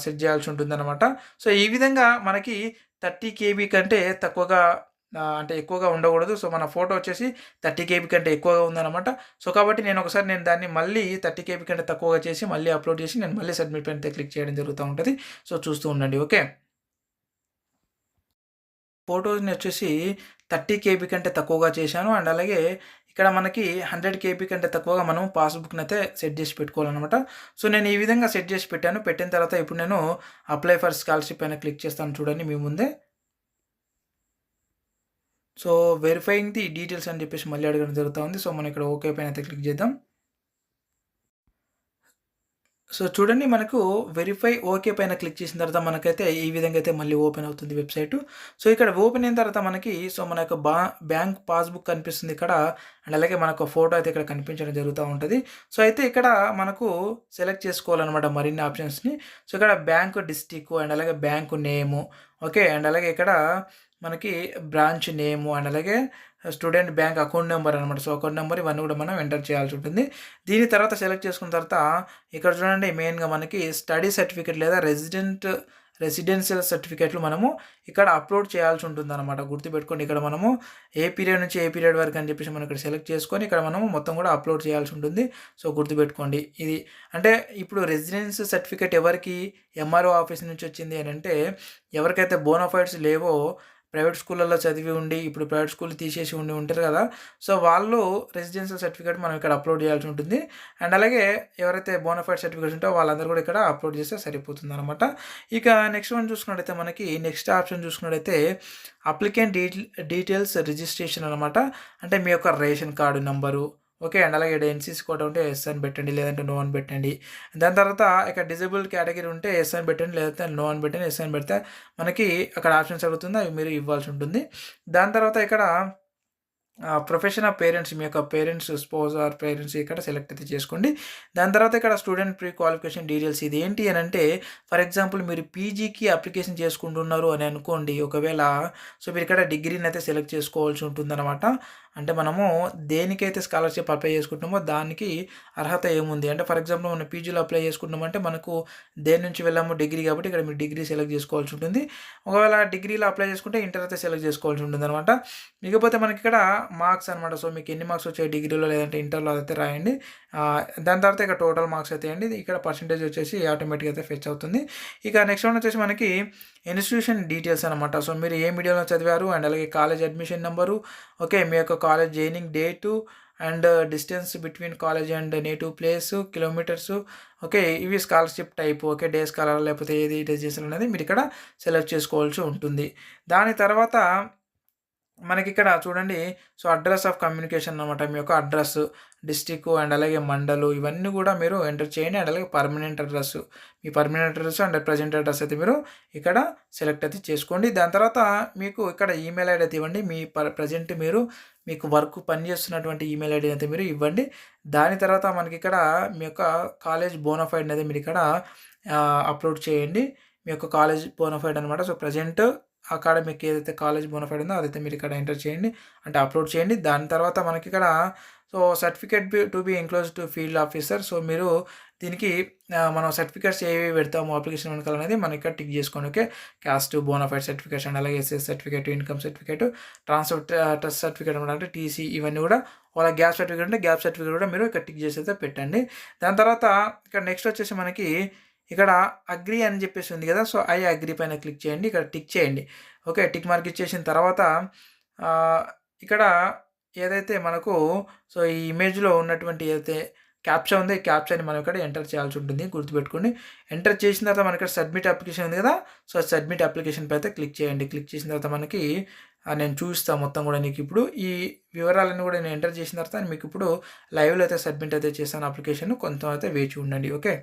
సెట్ చేయాల్సి ఉంటుంది అనమాట. సో ఈ విధంగా మనకి 30 KB కంటే తక్కువగా అంటే ఎక్కువగా ఉండకూడదు. సో మన ఫోటో వచ్చేసి 30 KB కంటే ఎక్కువగా ఉందన్నమాట. సో కాబట్టి నేను దాన్ని మళ్ళీ 30 KB కంటే తక్కువగా చేసి మళ్ళీ అప్లోడ్ చేసి నేను మళ్ళీ సబ్మిట్ పైన క్లిక్ చేయడం జరుగుతూ ఉంటుంది. సో చూస్తూ ఉండండి. ఓకే, ఫోటోని వచ్చేసి 30 KB కంటే తక్కువగా చేశాను. అండ్ అలాగే ఇక్కడ మనకి 100 KB కంటే తక్కువగా మనం పాస్బుక్ని అయితే సెట్ చేసి పెట్టుకోవాలన్నమాట. సో నేను ఈ విధంగా సెట్ చేసి పెట్టాను. పెట్టిన తర్వాత ఇప్పుడు నేను అప్లై ఫర్ స్కాలర్షిప్ పైన క్లిక్ చేస్తాను, చూడండి మీ ముందే. సో వెరిఫైయింగ్ ది డీటెయిల్స్ అని చెప్పేసి మళ్ళీ అడగడం జరుగుతూ ఉంది. సో మనం ఇక్కడ ఓకే పైన అయితే క్లిక్ చేద్దాం. సో చూడండి, మనకు వెరిఫై ఓకే పైన క్లిక్ చేసిన తర్వాత మనకైతే ఈ విధంగా అయితే మళ్ళీ ఓపెన్ అవుతుంది వెబ్సైట్. సో ఇక్కడ ఓపెన్ అయిన తర్వాత మనకి సో మన యొక్క బ్యాంక్ పాస్బుక్ కనిపిస్తుంది ఇక్కడ. అండ్ అలాగే మనకు ఫోటో అయితే ఇక్కడ కనిపించడం జరుగుతూ ఉంటుంది. సో అయితే ఇక్కడ మనకు సెలెక్ట్ చేసుకోవాలన్నమాట మరిన్ని ఆప్షన్స్ని. సో ఇక్కడ బ్యాంకు డిస్టిక్ అండ్ అలాగే బ్యాంకు నేము, ఓకే, అండ్ అలాగే ఇక్కడ మనకి బ్రాంచ్ నేము అండ్ అలాగే స్టూడెంట్ బ్యాంక్ అకౌంట్ నెంబర్ అనమాట. సో అకౌంట్ నెంబర్ ఇవన్నీ కూడా మనం ఎంటర్ చేయాల్సి ఉంటుంది. దీని తర్వాత సెలెక్ట్ చేసుకున్న తర్వాత ఇక్కడ చూడండి, మెయిన్గా మనకి స్టడీ సర్టిఫికేట్ లేదా రెసిడెన్షియల్ సర్టిఫికేట్లు మనము ఇక్కడ అప్లోడ్ చేయాల్సి ఉంటుంది అనమాట. గుర్తుపెట్టుకోండి, ఇక్కడ మనము ఏ పీరియడ్ నుంచి ఏ పీరియడ్ వరకు అని చెప్పేసి మనం ఇక్కడ సెలెక్ట్ చేసుకొని ఇక్కడ మనము మొత్తం కూడా అప్లోడ్ చేయాల్సి ఉంటుంది. సో గుర్తుపెట్టుకోండి, ఇది అంటే ఇప్పుడు రెసిడెన్స్ సర్టిఫికేట్ ఎవరికి ఎంఆర్ఓ ఆఫీస్ నుంచి వచ్చింది అని అంటే ఎవరికైతే బోనాఫైడ్స్ లేవో, ప్రైవేట్ స్కూళ్ళల్లో చదివి ఉండి ఇప్పుడు ప్రైవేట్ స్కూల్ తీసేసి ఉంటారు కదా, సో వాళ్ళు రెసిడెన్షియల్ సర్టిఫికేట్ మనం ఇక్కడ అప్లోడ్ చేయాల్సి ఉంటుంది. అండ్ అలాగే ఎవరైతే బోనాఫైడ్ సర్టిఫికేట్స్ ఉంటో వాళ్ళందరూ కూడా ఇక్కడ అప్లోడ్ చేస్తే సరిపోతుంది అనమాట. ఇక నెక్స్ట్ వన్ చూసుకున్నట్టయితే మనకి నెక్స్ట్ ఆప్షన్ చూసుకున్నట్టయితే అప్లికెంట్ డీటెయిల్స్ రిజిస్ట్రేషన్ అనమాట. అంటే మీ యొక్క ration card number, okay, and అలాగే ఎన్సీసీ కోడ్ ఉంటే ఎస్ అని పెట్టండి, లేదంటే నో అని పెట్టండి. దాని తర్వాత ఇక్కడ డిజేబుల్డ్ కేటగిరీ ఉంటే ఎస్ అని పెట్టండి, లేదంటే నో అని పెట్టండి. ఎస్ అని పెడితే మనకి అక్కడ ఆప్షన్స్ అడుగుతుంది, అవి మీరు ఇవ్వాల్సి ఉంటుంది. దాని తర్వాత ఇక్కడ ప్రొఫెషన్ ఆఫ్ పేరెంట్స్, మీ యొక్క పేరెంట్స్, స్పౌస్ ఆర్ పేరెంట్స్ ఇక్కడ సెలెక్ట్ అయితే చేసుకోండి. దాని తర్వాత ఇక్కడ స్టూడెంట్ ప్రీ క్వాలిఫికేషన్ డీటెయిల్స్, ఇది ఏంటి అని అంటే ఫర్ ఎగ్జాంపుల్ మీరు పీజీకి అప్లికేషన్ చేసుకుంటున్నారు అని అనుకోండి ఒకవేళ, సో మీరు ఇక్కడ డిగ్రీని అయితే సెలెక్ట్ చేసుకోవాల్సి ఉంటుందన్నమాట. అంటే మనము దేనికైతే స్కాలర్షిప్ అప్లై చేసుకుంటున్నామో దానికి అర్హత ఏముంది అంటే ఫర్ ఎగ్జాంపుల్ మనం పీజీలో అప్లై చేసుకుంటున్నామంటే మనకు దేని నుంచి వెళ్ళాము డిగ్రీ, కాబట్టి ఇక్కడ మీరు డిగ్రీ సెలెక్ట్ చేసుకోవాల్సి ఉంటుంది. ఒకవేళ డిగ్రీలో అప్లై చేసుకుంటే ఇంటర్ అయితే సెలెక్ట్ చేసుకోవాల్సి ఉంటుంది అనమాట. ఇకపోతే మనకి ఇక్కడ మార్క్స్ అనమాట. సో మీకు ఎన్ని మార్క్స్ వచ్చాయి డిగ్రీలో లేదంటే ఇంటర్లో అయితే రాయండి. దాని తర్వాత ఇక్కడ టోటల్ మార్క్స్ అయితే అండి, ఇక్కడ పర్సంటేజ్ వచ్చేసి ఆటోమేటిక్గా అయితే ఫెచ్ అవుతుంది. ఇక నెక్స్ట్ వన్ వచ్చేసి మనకి ఇన్స్టిట్యూషన్ డీటెయిల్స్ అనమాట. సో మీరు ఏ మీడియంలో చదివారు అండ్ అలాగే కాలేజ్ అడ్మిషన్ నెంబరు, ఓకే, మీ యొక్క college joining date and distance between college and native place kilometres. Okay, ఇవి scholarship type. Okay, day scholar లేకపోతే ఏది చేసిన అనేది మీరు ఇక్కడ సెలెక్ట్ చేసుకోవాల్సి ఉంటుంది. దాని తర్వాత మనకి ఇక్కడ చూడండి, సో అడ్రస్ ఆఫ్ కమ్యూనికేషన్ అనమాట. మీ యొక్క అడ్రస్, డిస్టిక్ అండ్ అలాగే మండలు ఇవన్నీ కూడా మీరు ఎంటర్ చేయండి. అండ్ అలాగే permanent address, me permanent address and present address అయితే మీరు ఇక్కడ సెలెక్ట్ అయితే చేసుకోండి. దాని తర్వాత మీకు ఇక్కడ ఈమెయిల్ ఐడి అయితే ఇవ్వండి. మీ ప్రజెంట్ మీరు మీకు వర్క్ పనిచేస్తున్నటువంటి ఈమెయిల్ ఐడి అయితే మీరు ఇవ్వండి. దాని తర్వాత మనకి ఇక్కడ మీ యొక్క కాలేజ్ బోనఫైడ్ అనేది మీరు ఇక్కడ అప్లోడ్ చేయండి. మీ యొక్క కాలేజ్ బోనఫైడ్ అనమాట. సో ప్రజెంట్ అకాడమిక్ ఏదైతే కాలేజ్ బోనఫైడ్ ఉందో అదైతే మీరు ఇక్కడ ఎంటర్ చేయండి, అంటే అప్లోడ్ చేయండి. దాని తర్వాత మనకి ఇక్కడ so certificate to be enclose to field officer. So మీరు దీనికి మనం సర్టిఫికేట్స్ ఏవి పెడతాము అప్లికేషన్ వెనకాల అనేది మనం ఇక్కడ టిక్ చేసుకోండి. ఓకే, క్యాస్ట్ బోనఫైడ్ సర్టిఫికేషన్, అలాగే SS certificate, income certificate, transfer certificate అంటే టీసీ, ఇవన్నీ కూడా వాళ్ళ గ్యాప్ సర్టిఫికేట్ అంటే గ్యాప్ సర్టిఫికేట్ కూడా మీరు ఇక్కడ టిక్ చేసి అయితే పెట్టండి. దాని తర్వాత ఇక్కడ నెక్స్ట్ వచ్చేసి మనకి ఇక్కడ అగ్రీ అని చెప్పేసి ఉంది కదా, సో ఐ అగ్రీ పైన క్లిక్ చేయండి, ఇక్కడ టిక్ చేయండి. ఓకే, టిక్ మార్క్ ఇచ్చేసిన తర్వాత ఇక్కడ ఏదైతే మనకు సో ఈ ఇమేజ్లో ఉన్నటువంటి ఏదైతే క్యాప్చా ఉందో ఈ క్యాప్చాని మనం ఇక్కడ ఎంటర్ చేయాల్సి ఉంటుంది, గుర్తుపెట్టుకోండి. ఎంటర్ చేసిన తర్వాత మనకి ఇక్కడ సబ్మిట్ అప్లికేషన్ ఉంది కదా, సో సబ్మిట్ అప్లికేషన్ పై అయితే క్లిక్ చేయండి. క్లిక్ చేసిన తర్వాత మనకి నేను చూపిస్తాను మొత్తం కూడా నీకు ఇప్పుడు ఈ వివరాలన్నీ కూడా నేను ఎంటర్ చేసిన తర్వాత మీకు ఇప్పుడు లైవ్లో అయితే సబ్మిట్ అయితే చేస్తాను అప్లికేషన్. కొంత అయితే వేచి ఉండండి. ఓకే,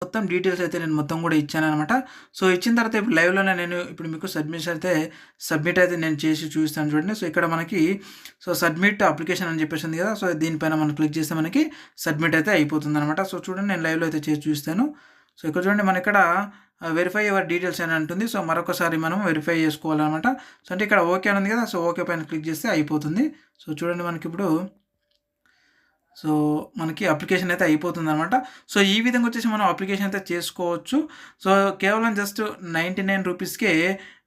మొత్తం డీటెయిల్స్ అయితే నేను మొత్తం కూడా ఇచ్చాను అనమాట. సో ఇచ్చిన తర్వాత ఇప్పుడు లైవ్లోనే నేను ఇప్పుడు మీకు సబ్మిట్ అయితే నేను చేసి చూపిస్తాను చూడండి. సో ఇక్కడ మనకి సో సబ్మిట్ అప్లికేషన్ అని చెప్పేసి ఉంది కదా, సో దీనిపైన మనం క్లిక్ చేస్తే మనకి సబ్మిట్ అయితే అయిపోతుంది అనమాట. సో చూడండి నేను లైవ్లో అయితే చేసి చూస్తాను. సో ఇక్కడ చూడండి మన ఇక్కడ వెరిఫై యువర్ డీటెయిల్స్ అని అంటుంది. సో మరొకసారి మనం వెరిఫై చేసుకోవాలన్నమాట. సో అంటే ఇక్కడ ఓకే అని ఉంది కదా, సో ఓకే పైన క్లిక్ చేస్తే అయిపోతుంది. సో చూడండి మనకి ఇప్పుడు సో మనకి అప్లికేషన్ అయితే అయిపోతుంది అనమాట. సో ఈ విధంగా వచ్చేసి మనం అప్లికేషన్ అయితే చేసుకోవచ్చు. సో కేవలం జస్ట్ 99 రూపీస్కే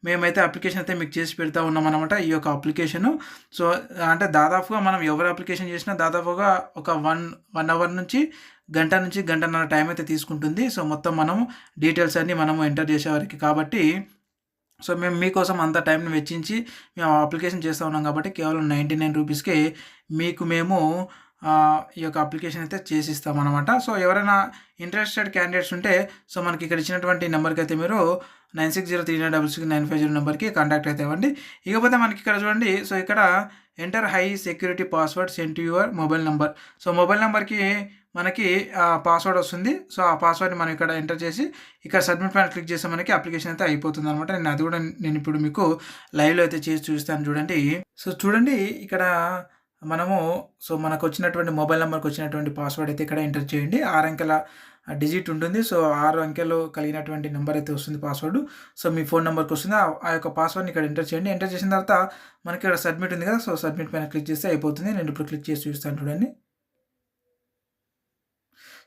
మేమైతే అప్లికేషన్ అయితే మీకు చేసి పెడతా ఉన్నాం అనమాట, ఈ యొక్క అప్లికేషను. సో అంటే దాదాపుగా మనం ఎవరు అప్లికేషన్ చేసినా దాదాపుగా ఒక 1 అవర్ నుంచి గంటన్నర టైం అయితే తీసుకుంటుంది. సో మొత్తం మనం డీటెయిల్స్ అన్నీ మనము ఎంటర్ చేసేవారికి కాబట్టి సో మేము మీకోసం అంత టైంని వెచ్చించి మేము అప్లికేషన్ చేస్తూ ఉన్నాం కాబట్టి కేవలం 99 రూపీస్కే మీకు మేము ఈ యొక్క అప్లికేషన్ అయితే చేసిస్తామన్నమాట. సో ఎవరైనా ఇంట్రెస్టెడ్ క్యాండిడేట్స్ ఉంటే సో మనకి ఇక్కడ ఇచ్చినటువంటి నెంబర్కి అయితే మీరు 9603966950 నెంబర్కి కాంటాక్ట్ అయితే ఇవ్వండి. ఇకపోతే మనకి ఇక్కడ చూడండి, సో ఇక్కడ enter high security password send to your mobile number. So mobile నెంబర్కి మనకి పాస్వర్డ్ వస్తుంది. సో ఆ పాస్వర్డ్ని మనం ఇక్కడ ఎంటర్ చేసి ఇక్కడ సబ్మిట్ పైన క్లిక్ చేస్తే మనకి అప్లికేషన్ అయితే అయిపోతుంది అనమాట. అది కూడా నేను ఇప్పుడు మీకు లైవ్లో అయితే చేసి చూస్తాను చూడండి. సో చూడండి ఇక్కడ మనము సో మనకు వచ్చినటువంటి మొబైల్ నెంబర్కి వచ్చినటువంటి పాస్వర్డ్ అయితే ఇక్కడ ఎంటర్ చేయండి. 6 అంకెల డిజిట్ ఉంటుంది. సో 6 అంకెలు కలిగినటువంటి నెంబర్ అయితే వస్తుంది పాస్వర్డ్. సో మీ ఫోన్ నెంబర్కి వస్తుంది. ఆ యొక్క పాస్వర్డ్ని ఇక్కడ ఎంటర్ చేయండి. ఎంటర్ చేసిన తర్వాత మనకి ఇక్కడ సబ్మిట్ ఉంది కదా, సో సబ్మిట్ పైన క్లిక్ చేస్తే అయిపోతుంది. నేను ఇప్పుడు క్లిక్ చేసి చూస్తాను చూడండి.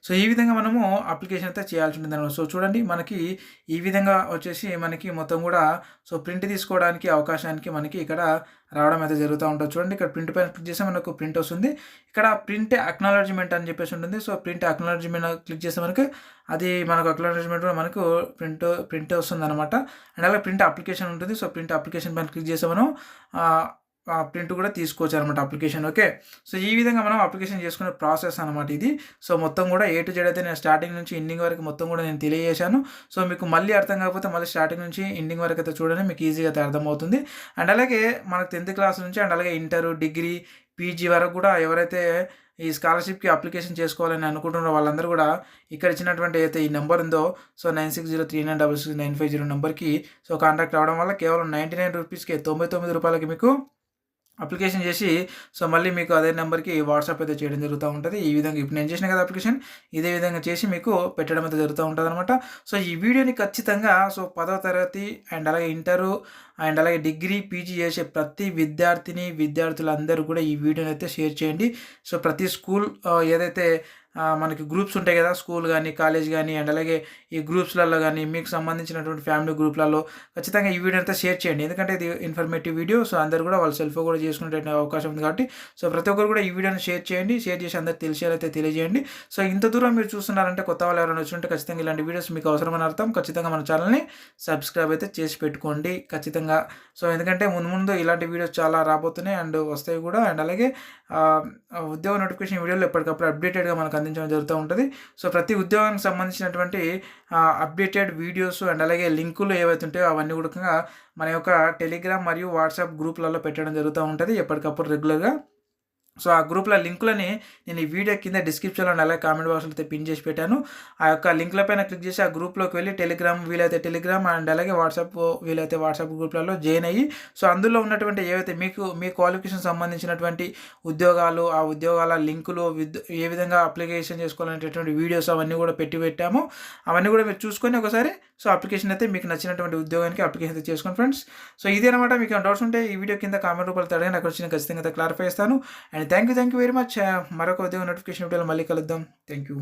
సో ఈ విధంగా మనము అప్లికేషన్ అయితే చేయాల్సి ఉంటుంది అనమాట. సో చూడండి మనకి ఈ విధంగా వచ్చేసి మనకి మొత్తం కూడా సో ప్రింట్ తీసుకోవడానికి అవకాశానికి మనకి ఇక్కడ రావడం అయితే జరుగుతూ ఉంటుంది. చూడండి ఇక్కడ ప్రింట్ పైన క్లిక్ చేస్తే మనకు ప్రింట్ వస్తుంది. ఇక్కడ ప్రింట్ అక్నాలెడ్జ్మెంట్ అని చెప్పేసి ఉంటుంది. సో ప్రింట్ అక్నాలెడ్జ్మెంట్ క్లిక్ చేస్తే మనకు అది మనకు అక్నాలెడ్జ్మెంట్ మనకు ప్రింట్ వస్తుంది అనమాట. అండ్ అలాగే ప్రింట్ అప్లికేషన్ ఉంటుంది. సో ప్రింట్ అప్లికేషన్ పైన క్లిక్ చేస్తే మనం ప్రింట్ కూడా తీసుకోవచ్చు అనమాట అప్లికేషన్. ఓకే, సో ఈ విధంగా మనం అప్లికేషన్ చేసుకునే ప్రాసెస్ అనమాట ఇది. సో మొత్తం కూడా A to Z అయితే నేను స్టార్టింగ్ నుంచి ఎండింగ్ వరకు మొత్తం కూడా నేను తెలియజేశాను. సో మీకు మళ్ళీ అర్థం కాకపోతే మళ్ళీ స్టార్టింగ్ నుంచి ఎండింగ్ వరకు అయితే చూడండి, మీకు ఈజీగా అయితే అర్థమవుతుంది. అండ్ అలాగే మనకు 10th క్లాస్ నుంచి అండ్ అలాగే ఇంటర్, డిగ్రీ, పీజీ వరకు కూడా ఎవరైతే ఈ స్కాలర్షిప్కి అప్లికేషన్ చేసుకోవాలని అనుకుంటున్నారో వాళ్ళందరూ కూడా ఇక్కడ ఇచ్చినటువంటి అయితే ఈ నెంబర్ ఉందో సో 9603966950 నెంబర్కి సో కాంటాక్ట్ అవ్వడం వల్ల కేవలం 99 రూపీస్కి 99 రూపాయలకి మీకు అప్లికేషన్ చేసి సో మళ్ళీ మీకు అదే నెంబర్కి వాట్సాప్ అయితే చేయడం జరుగుతూ ఉంటుంది. ఈ విధంగా ఇప్పుడు నేను చేసిన కదా అప్లికేషన్ ఇదే విధంగా చేసి మీకు పెట్టడం అయితే జరుగుతూ ఉంటుంది అనమాట. సో ఈ వీడియోని ఖచ్చితంగా సో 10వ తరగతి అండ్ అలాగే ఇంటరు అండ్ అలాగే డిగ్రీ, పీజీ చేసే ప్రతి విద్యార్థులందరూ కూడా ఈ వీడియోని అయితే షేర్ చేయండి. సో ప్రతి స్కూల్ ఏదైతే మనకి గ్రూప్స్ ఉంటాయి కదా, స్కూల్ కానీ కాలేజ్ కానీ అండ్ అలాగే ఈ గ్రూప్స్లలో కానీ మీకు సంబంధించినటువంటి ఫ్యామిలీ గ్రూప్లలో ఖచ్చితంగా ఈ వీడియో అంతా షేర్ చేయండి. ఎందుకంటే ఇది ఇన్ఫర్మేటివ్ వీడియో. సో అందరూ కూడా వాళ్ళ సెల్ఫ్ కూడా చేసుకునే అవకాశం ఉంది కాబట్టి సో ప్రతి ఒక్కరు కూడా ఈ వీడియోని షేర్ చేయండి. షేర్ చేసి అందరికి తెలిసేలాయితే తెలియజేయండి. సో ఇంత దూరం మీరు చూస్తున్నారంటే కొత్త వాళ్ళు ఎవరైనా వచ్చి ఉంటే ఖచ్చితంగా ఇలాంటి వీడియోస్ మీకు అవసరమని అర్థం. ఖచ్చితంగా మన ఛానల్ని సబ్స్క్రైబ్ అయితే చేసి పెట్టుకోండి ఖచ్చితంగా. సో ఎందుకంటే ముందు ఇలాంటి వీడియోస్ చాలా రాబోతున్నాయి అండ్ వస్తాయి కూడా. అండ్ అలాగే ఉద్యోగ నోటిఫికేషన్ వీడియోలు ఎప్పటికప్పుడు అప్డేటెడ్గా మనకు అందించడం జరుగుతూ ఉంటుంది. సో ప్రతి ఉద్యోగానికి సంబంధించినటువంటి అప్డేటెడ్ వీడియోస్ అండ్ అలాగే లింకులు ఏవైతే ఉంటాయో అవన్నీ కూడా మన యొక్క టెలిగ్రామ్ మరియు వాట్సాప్ గ్రూప్లలో పెట్టడం జరుగుతూ ఉంటుంది ఎప్పటికప్పుడు రెగ్యులర్గా. సో ఆ గ్రూప్ల లింకులని నేను ఈ వీడియో కింద డిస్క్రిప్షన్లో అలాగే కామెంట్ బాక్స్లో అయితే పిన్ చేసి పెట్టాను. ఆ యొక్క లింక్ల పైన క్లిక్ చేసి ఆ గ్రూప్లోకి వెళ్ళి టెలిగ్రామ్ వీలైతే టెలిగ్రామ్ అండ్ అలాగే వాట్సాప్ వీలైతే వాట్సాప్ గ్రూప్లలో జాయిన్ అయ్యి సో అందులో ఉన్నటువంటి ఏవైతే మీ క్వాలిఫికేషన్ సంబంధించినటువంటి ఉద్యోగాలు, ఆ ఉద్యోగాల లింకులు ఏ విధంగా అప్లికేషన్ చేసుకోవాలనేటటువంటి వీడియోస్ అవన్నీ కూడా పెట్టాము. అవన్నీ కూడా మీరు చూసుకొని ఒకసారి సో అప్లికేషన్ అయితే మీకు నచ్చినటువంటి ఉద్యోగానికి అప్లికేషన్ అయితే చేసుకోండి ఫ్రెండ్స్. సో ఇదేనమాట. మీకు డౌట్స్ ఉంటే ఈ వీడియో కింద కామెంట్ రూపాయలు అడగండి, నాకు వచ్చిన ఖచ్చితంగా క్లారిఫై చేస్తాను. And thank you very much. మరొక ఉద్యోగ నోటిఫికేషన్ వీడియోలో మళ్ళీ కలుద్దాం. Thank you.